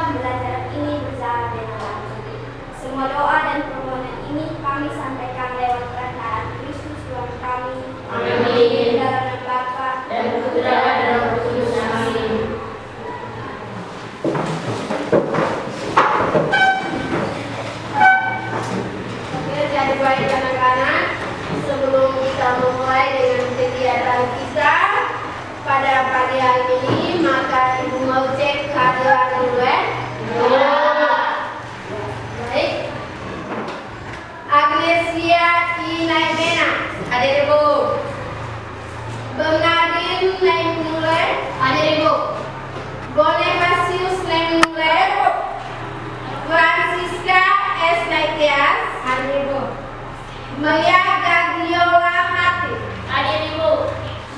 pembelajaran ini berjalan dengan lancar. Semua doa dan permohonan ini kami sampaikan lewat perantara Kristus Tuhan kami. Amin. Dalam nama Bapa dan Putra dan Roh Kudus. Amin. Oke, jadi baik anak-anak, sebelum kita memulai dengan kegiatan kita pada pagi hari ini, maka Ibu mau cek kehadiran dulu ya. Baik. Agnesia Inaimena, hadir Ibu. Bernardin Naimule, hadir Ibu. Bonifacius Naimule. Francisca S. Naitias, hadir Ibu. Maria Gagiola Hati, hadir Ibu.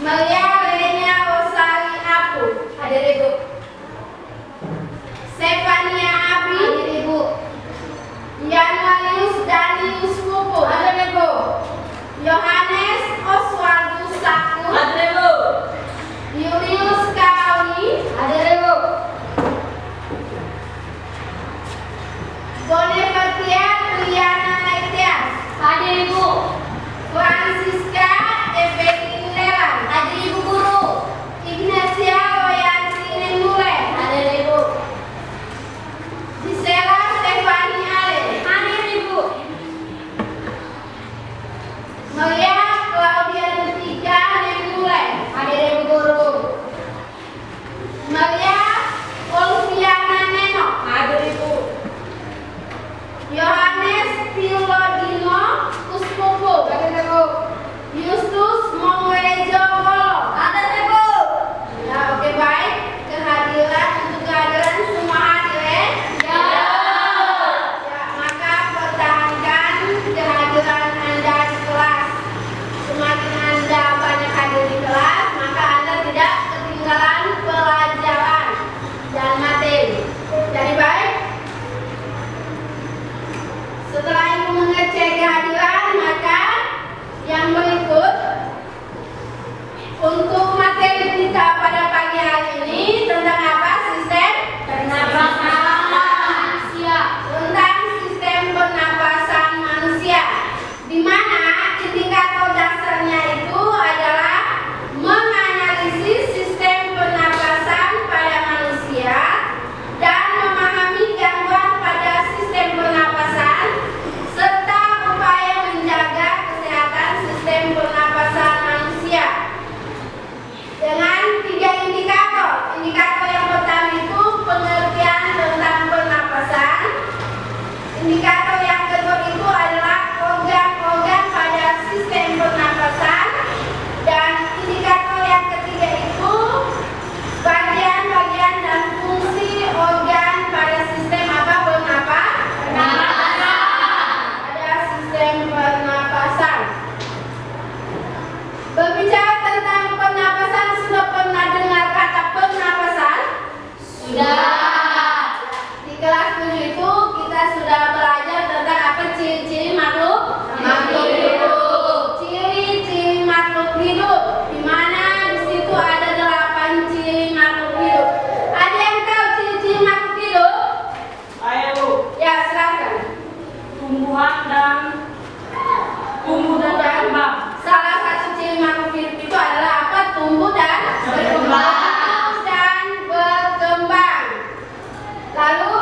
Maria Lenia Rosali Apu, hadir Ibu. Stefania Abi, hadir Ibu. Januarius Danius Pupu, hadir Ibu. Yohanes Oswaldus Saku, hadir Ibu. Julius Kauni, hadir Ibu. Bonifacia Triana Naitias, hadir Ibu. Francisca Evelyn Lelan, hadir Ibu Guru. Ignacia Royanti Nemule, hadir Ibu. Gisela Stefani Ale, hadir Ibu. Maria Claudia Lutika Nemule, hadir Ibu Guru. Maria Olviana Neno, hadir Ibu. Yohanes Pilodino Uspupu, hadir Ibu. Justus Mongejo Wolo, hadir Ibu. Ya, oke baik. Untuk kehadiran semua hadir ya? Ya. Ya, maka pertahankan kehadiran Anda di kelas. Semakin Anda banyak hadir di kelas, maka Anda tidak ketinggalan pelajaran dan materi. Jadi baik. Setelah Ibu mengecek kehadiran, maka yang berikut untuk materi kita pada pagi hari ini tentang apa? Sistem pernapasan manusia. Tentang sistem pernapasan manusia, di mana indikator dasarnya itu adalah menganalisis sistem pernapasan pada manusia dan memahami gangguan pada sistem pernapasan serta upaya menjaga kesehatan sistem pernapasan manusia dengan 3 indikator. Indikator yang pertama itu pengertian tentang pernapasan. Indikator yang kedua itu adalah organ-organ pada sistem pernapasan, dan indikator yang ketiga itu bagian-bagian dan fungsi organ pada sistem apa? Pernapasan. Pada sistem pernapasan. Berbicara tentang pernapasan, sudah pernah dengar kata pernapasan? Sudah. Di kelas 7 itu kita sudah belajar tentang apa? Ciri-ciri makhluk hidup. Ciri-ciri makhluk hidup, di mana di situ ada 8 ciri makhluk hidup. Ada yang tahu ciri-ciri makhluk hidup? Ayo, Ya, silakan. tumbuh dan berkembang. Salah satu ciri makhluk hidup itu adalah apa? Tumbuh dan berkembang. Lalu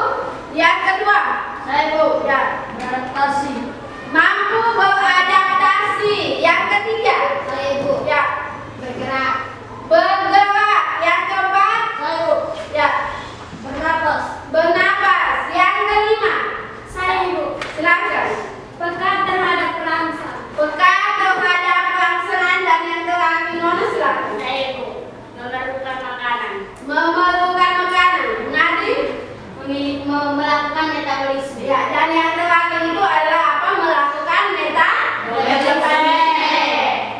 yang kedua, Bu, ya, Beradaptasi. mampu beradaptasi. Yang ketiga, Bu, ya, bergerak. Yang keempat, Ayo, ya, bernapas. Yang kelima, Ibu. silakan. Peka terhadap rangsangan. Peka terhadap rangsangan. Dan yang terakhir, Nona, silakan. Ibu. Memerlukan makanan. Memerlukan makanan. Nadim, Melakukan metabolisme. ya, dan yang terakhir itu adalah apa? Melakukan metabolisme.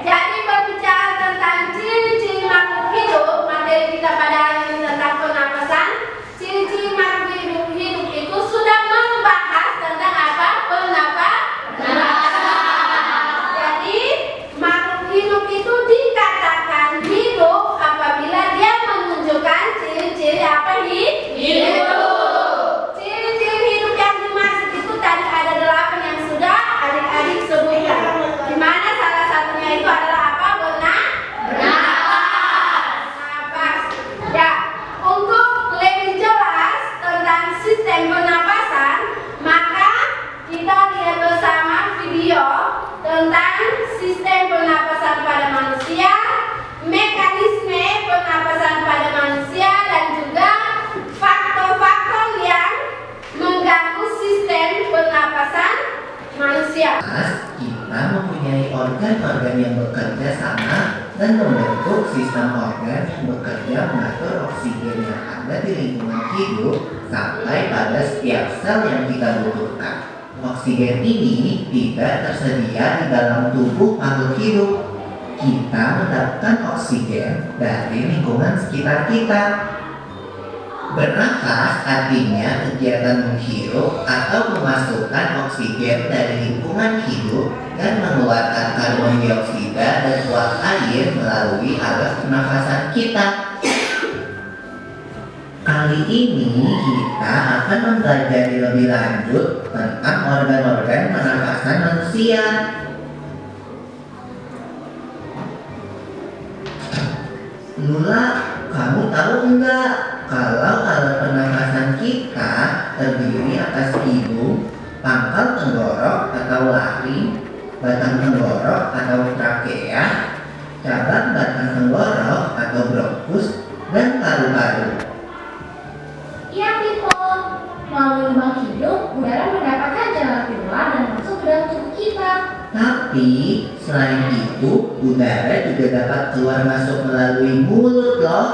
Jadi berbicara tentang ciri-ciri makhluk hidup, materi kita pada hari ini tentang pernapasan. Ciri-ciri makhluk hidup itu sudah membahas tentang apa? Pernapasan. Jadi makhluk hidup itu dikatakan hidup apabila dia dan membentuk sistem organ yang bekerja mengatur oksigen yang ada di lingkungan hidup sampai pada setiap sel yang kita butuhkan. Oksigen ini tidak tersedia di dalam tubuh makhluk hidup. Kita mendapatkan oksigen dari lingkungan sekitar kita. Bernafas artinya kegiatan menghirup atau memasukkan oksigen dari lingkungan hidup dan mengeluarkan karbon dioksida dan uap air melalui alat pernafasan kita. Kali ini kita akan mempelajari lebih lanjut tentang organ-organ pernafasan manusia. Lula, kamu tahu enggak kalau alat pernafasan kita terdiri atas hidung, pangkal tenggorok atau laring, batang tenggorok atau trakea, cabang batang tenggorok atau bronkus, dan paru-paru. Iya, Pipo. Melalui lubang hidung, udara mendapatkan jalan keluar dan masuk ke dalam tubuh kita. Tapi selain itu, udara juga dapat keluar masuk melalui mulut loh.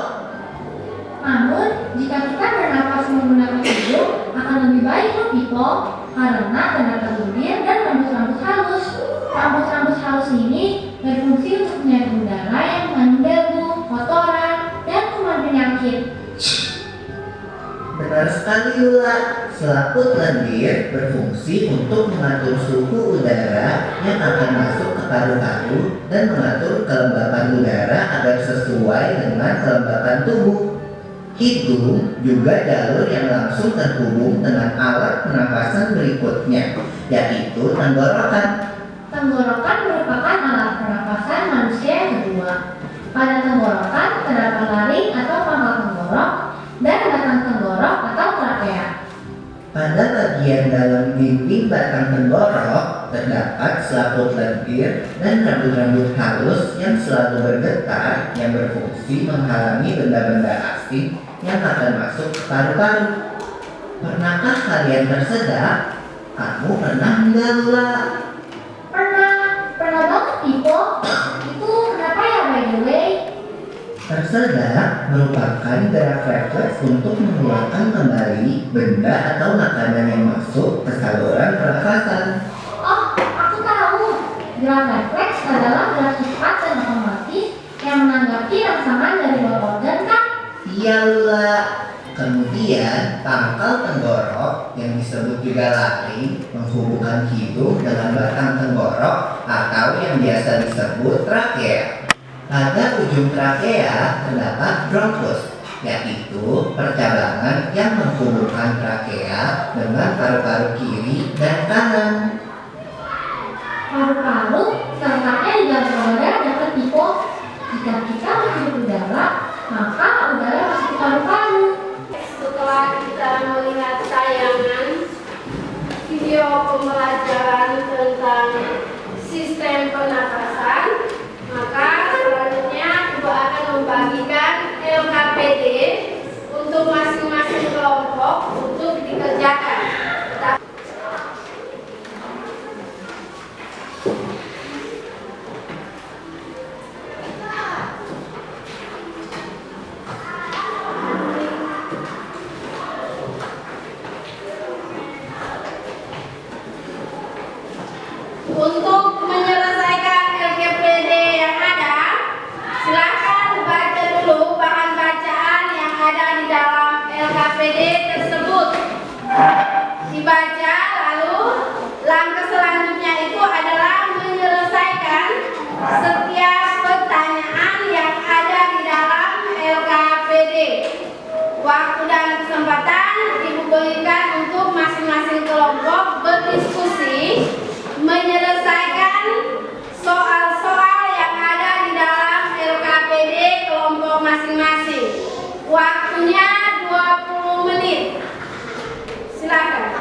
Namun, jika kita bernapas menggunakan hidung, akan lebih baik loh, Pipo. Karena terdapat bibir dan rambut-rambut halus. Rambut-rambut halus ini berfungsi untuk menyaring udara yang mengandung debu, kotoran, dan kuman penyakit. Benar sekali Lula, selaput lendir berfungsi untuk mengatur suhu udara yang akan masuk ke paru-paru dan mengatur kelembapan udara agar sesuai dengan kelembapan tubuh. Hidung juga jalur yang langsung terhubung dengan alat pernafasan berikutnya, yaitu tenggorokan. Tenggorokan merupakan alat pernapasan manusia yang kedua. Pada tenggorokan terdapat laring atau pangkal tenggorok dan batang tenggorok atau trakea. Pada bagian dalam dinding batang tenggorok terdapat selaput lendir dan rambut-rambut halus yang selalu bergetar yang berfungsi menghalangi benda-benda asing yang akan masuk ke paru-paru. Pernahkah kalian tersedak? Kamu pernah enggak Lula? Pernah banget, Pipo. Itu kenapa ya, by the way? Tersedak merupakan gerak refleks untuk mengeluarkan kembali benda atau makanan yang masuk ke saluran pernafasan. Oh, aku tahu. Gerak refleks adalah gerak cepat dan otomatis yang menanggapi rangsangan dari luar organ, kan? Iya Lula. Kemudian pangkal tenggorok yang disebut juga laring menghubungkan hidung dengan batang tenggorok atau yang biasa disebut trakea. Pada ujung trakea terdapat bronkus, yaitu percabangan yang menghubungkan trakea dengan paru-paru kiri dan kanan. Paru-paru terletaknya di dalam dada dapat Pipo. Jika kita menghirup udara, maka udara masuk ke paru-paru. Setelah kita melihat tayangan video pembelajaran tentang sistem pernafasan, maka selanjutnya Ibu akan membagikan LKPD untuk masing-masing kelompok untuk dikerjakan. Untuk menyelesaikan LKPD yang ada, silakan baca dulu bahan bacaan yang ada di dalam LKPD tersebut. Dibaca, lalu langkah selanjutnya itu adalah menyelesaikan setiap pertanyaan yang ada di dalam LKPD. Waktu dan kesempatan diberikan untuk masing-masing kelompok berdiskusi menyelesaikan soal-soal yang ada di dalam LKPD kelompok masing-masing. Waktunya 20 menit. Silakan.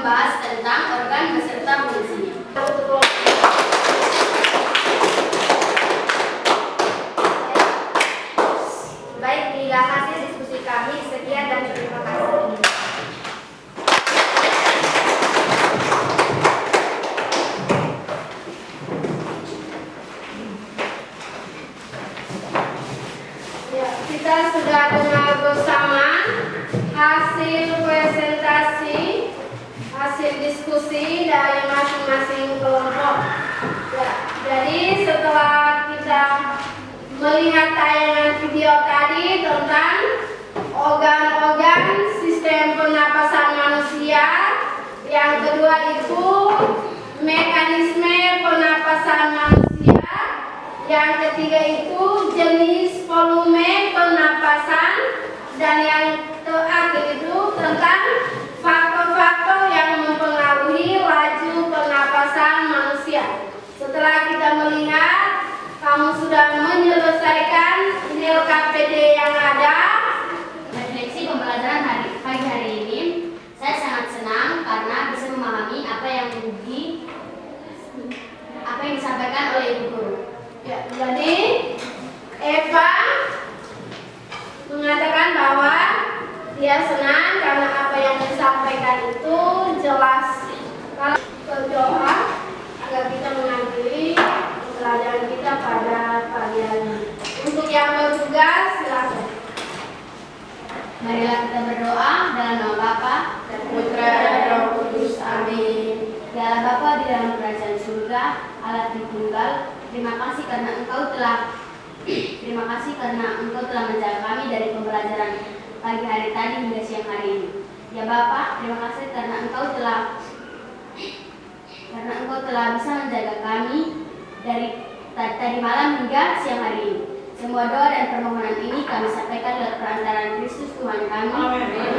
membahas tentang organ beserta fungsinya. Baik, inilah hasil diskusi kami. Sekian dan terima kasih. Ya, kita sudah dengar bersama hasil presentasi, hasil diskusi dari masing-masing kelompok. Ya, jadi setelah kita melihat tayangan video tadi tentang organ-organ sistem pernapasan manusia, yang kedua itu mekanisme pernapasan manusia, yang ketiga itu jenis volume pernapasan, dan yang terakhir itu tentang faktor-faktor yang mempengaruhi laju pernapasan manusia. Setelah kita melihat kamu sudah menyelesaikan LKPD yang ada. Refleksi pembelajaran pagi hari ini, saya sangat senang karena bisa memahami apa yang disampaikan oleh Ibu Guru. Ya, jadi Eva mengatakan bahwa dia senang karena apa yang disampaikan itu jelas. Kalau berdoa agar kita mengakhiri pembelajaran kita pada pagi hari ini. Untuk yang bertugas silakan. Marilah kita berdoa dalam nama Bapa Dan Putra dan Roh Kudus. Amin. Ya Allah Bapa di dalam kerajaan surga, Allah Tritunggal, terima kasih karena Engkau telah menjaga kami dari pembelajaran pagi hari tadi hingga siang hari ini. Ya Bapa, terima kasih karena Engkau telah bisa menjaga kami dari tadi malam hingga siang hari ini. Semua doa dan permohonan ini kami sampaikan lewat perantaraan Kristus Tuhan kami. Amin.